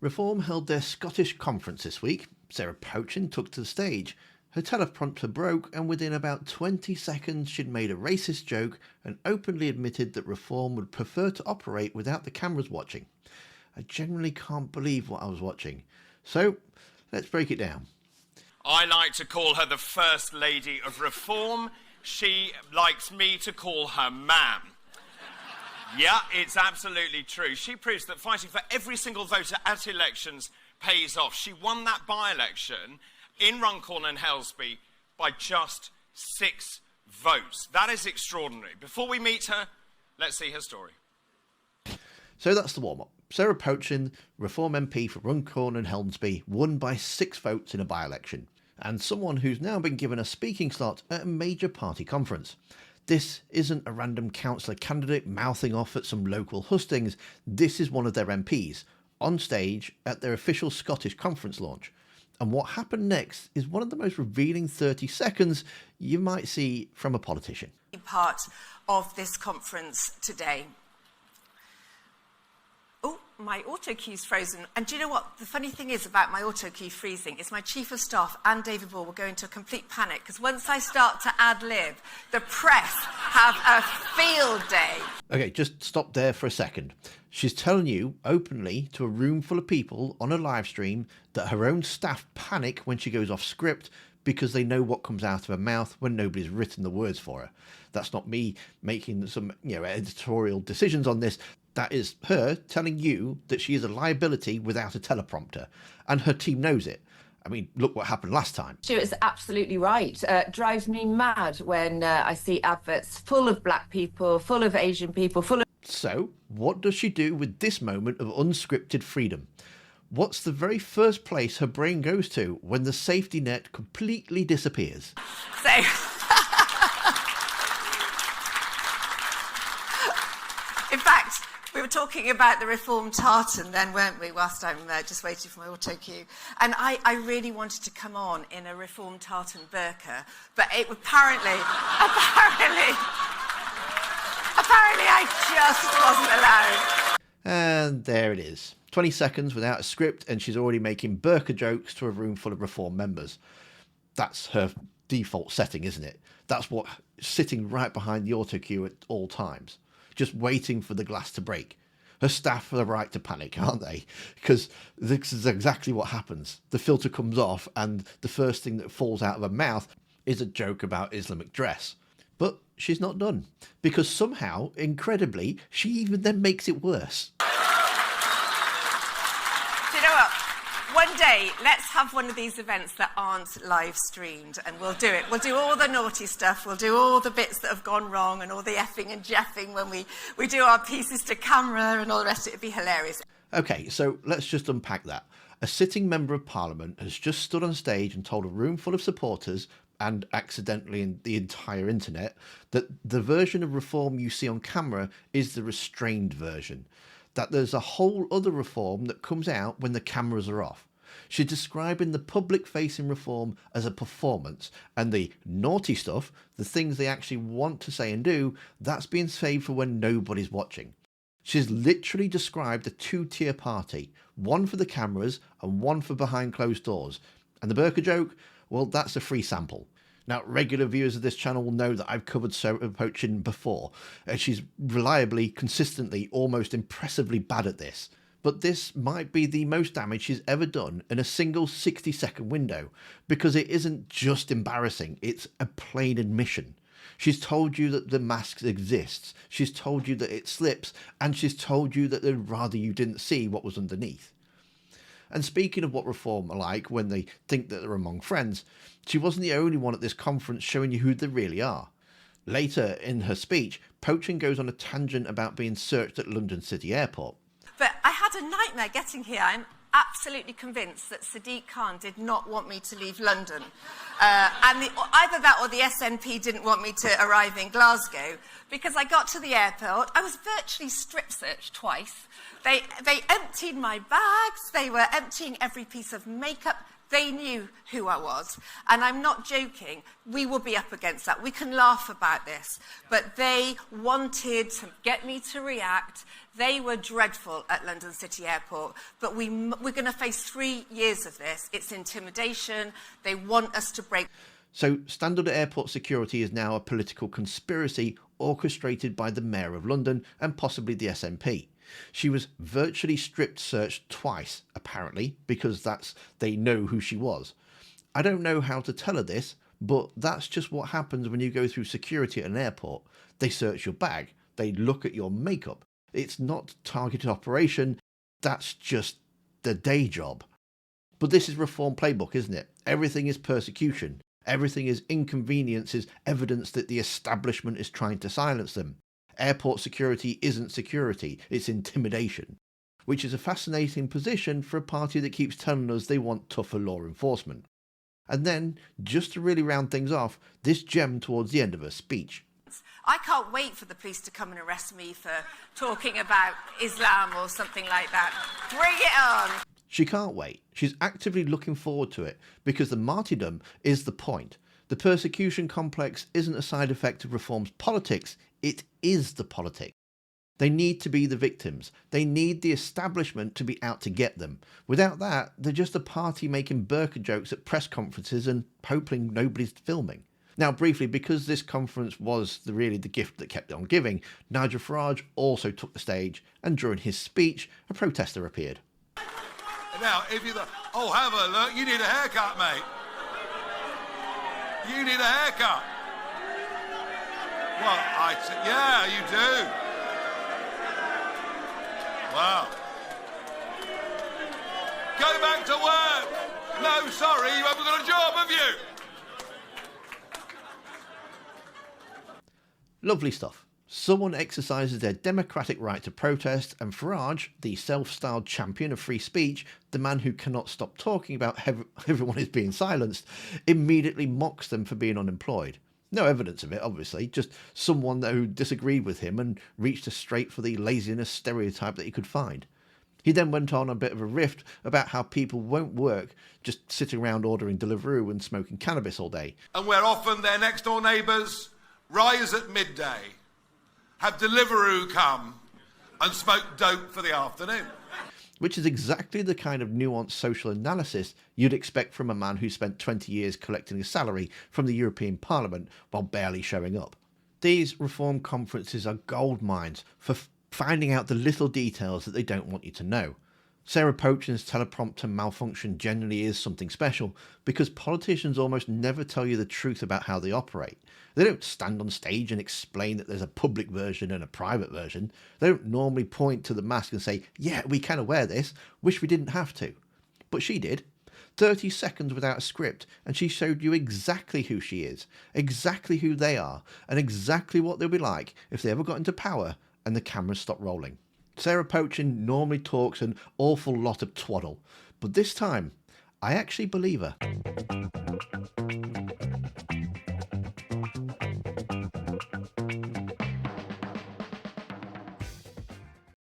Reform held their Scottish conference this week. Sarah Pochin took to the stage. Her teleprompter broke, and within about 20 seconds she'd made a racist joke and openly admitted that Reform would prefer to operate without the cameras watching. I genuinely can't believe what I was watching. So, let's break it down. I like to call her the First Lady of Reform. She likes me to call her ma'am. Yeah, it's absolutely true. She proves that fighting for every single voter at elections pays off. She won that by-election in Runcorn and Helsby by just 6 votes. That is extraordinary. Before we meet her, let's see her story. So that's the warm-up. Sarah Pochin, Reform MP for Runcorn and Helsby, won by 6 votes in a by-election, and someone who's now been given a speaking slot at a major party conference. This isn't a random councillor candidate mouthing off at some local hustings. This is one of their MPs, on stage at their official Scottish conference launch. And what happened next is one of the most revealing 30 seconds you might see from a politician. Part of this conference today. Oh, my auto cue's frozen. And do you know what? The funny thing is about my auto cue freezing is my Chief of Staff and David Ball will go into a complete panic because once I start to ad-lib, the press have a field day. Okay, just stop there for a second. She's telling you openly to a room full of people on a live stream that her own staff panic when she goes off script because they know what comes out of her mouth when nobody's written the words for her. That's not me making some, editorial decisions on this. That is her telling you that she is a liability without a teleprompter, and her team knows it. I mean, look what happened last time. Stuart's absolutely right. Drives me mad when I see adverts full of black people, full of Asian people, full of... So, what does she do with this moment of unscripted freedom? What's the very first place her brain goes to when the safety net completely disappears? So... In fact, we were talking about the Reform tartan then, weren't we, whilst I'm just waiting for my auto cue. And I really wanted to come on in a Reform tartan burka, but it apparently I just wasn't allowed. And there it is. 20 seconds without a script and she's already making burka jokes to a room full of Reform members. That's her default setting, isn't it? That's what sitting right behind the auto cue at all times, just waiting for the glass to break. Her staff have the right to panic, aren't they? Because this is exactly what happens. The filter comes off and the first thing that falls out of her mouth is a joke about Islamic dress. But she's not done, because somehow, incredibly, she even then makes it worse. Do you know what? One day, let's have one of these events that aren't live streamed and we'll do it. We'll do all the naughty stuff, we'll do all the bits that have gone wrong and all the effing and jeffing when we do our pieces to camera and all the rest. It'd be hilarious. Okay, so let's just unpack that. A sitting member of Parliament has just stood on stage and told a room full of supporters, and accidentally in the entire internet, that the version of Reform you see on camera is the restrained version. That there's a whole other Reform that comes out when the cameras are off. She's describing the public-facing Reform as a performance, and the naughty stuff, the things they actually want to say and do, that's being saved for when nobody's watching. She's literally described a 2-tier party, one for the cameras and one for behind closed doors. And the burka joke, well, that's a free sample. Now, regular viewers of this channel will know that I've covered Sarah Pochin before, and she's reliably, consistently, almost impressively bad at this. But this might be the most damage she's ever done in a single 60-second window, because it isn't just embarrassing, it's a plain admission. She's told you that the mask exists, she's told you that it slips, and she's told you that they'd rather you didn't see what was underneath. And speaking of what Reform are like when they think that they're among friends, she wasn't the only one at this conference showing you who they really are. Later in her speech, Pochin goes on a tangent about being searched at London City Airport. But I had a nightmare getting here. I'm absolutely convinced that Sadiq Khan did not want me to leave London. Either that or the SNP didn't want me to arrive in Glasgow, because I got to the airport. I was virtually strip searched twice. They emptied my bags. They were emptying every piece of makeup. They knew who I was. And I'm not joking. We will be up against that. We can laugh about this. But they wanted to get me to react. They were dreadful at London City Airport. But we're going to face 3 years of this. It's intimidation. They want us to break. So standard airport security is now a political conspiracy orchestrated by the Mayor of London and possibly the SNP. She was virtually strip searched twice, apparently, because they know who she was. I don't know how to tell her this, but that's just what happens when you go through security at an airport. They search your bag, they look at your makeup. It's not targeted operation, that's just the day job. But this is Reform playbook, isn't it? Everything is persecution. Everything is inconveniences, evidence that the establishment is trying to silence them. Airport security isn't security, it's intimidation. Which is a fascinating position for a party that keeps telling us they want tougher law enforcement. And then, just to really round things off, this gem towards the end of her speech. I can't wait for the police to come and arrest me for talking about Islam or something like that. Bring it on! She can't wait. She's actively looking forward to it because the martyrdom is the point. The persecution complex isn't a side effect of Reform's politics, it is the politics. They need to be the victims. They need the establishment to be out to get them. Without that, they're just a party making burka jokes at press conferences and hoping nobody's filming. Now, briefly, because this conference was really the gift that kept on giving, Nigel Farage also took the stage, and during his speech, a protester appeared. Now, if you oh, have a look, you need a haircut, mate. You need a haircut. Well, yeah, you do. Wow. Go back to work. No, sorry, you haven't got a job, have you? Lovely stuff. Someone exercises their democratic right to protest, and Farage, the self-styled champion of free speech, the man who cannot stop talking about everyone is being silenced, immediately mocks them for being unemployed. No evidence of it, obviously, just someone who disagreed with him and reached a straight for the laziness stereotype that he could find. He then went on a bit of a riff about how people won't work just sitting around ordering Deliveroo and smoking cannabis all day. And where often their next door neighbours rise at midday, have Deliveroo come and smoke dope for the afternoon. Which is exactly the kind of nuanced social analysis you'd expect from a man who spent 20 years collecting a salary from the European Parliament while barely showing up. These Reform conferences are gold mines for finding out the little details that they don't want you to know. Sarah Pochin's teleprompter malfunction generally is something special because politicians almost never tell you the truth about how they operate. They don't stand on stage and explain that there's a public version and a private version. They don't normally point to the mask and say, yeah, we can wear this, wish we didn't have to. But she did. 30 seconds without a script, and she showed you exactly who she is, exactly who they are, and exactly what they'll be like if they ever got into power and the cameras stopped rolling. Sarah Pochin normally talks an awful lot of twaddle, but this time, I actually believe her.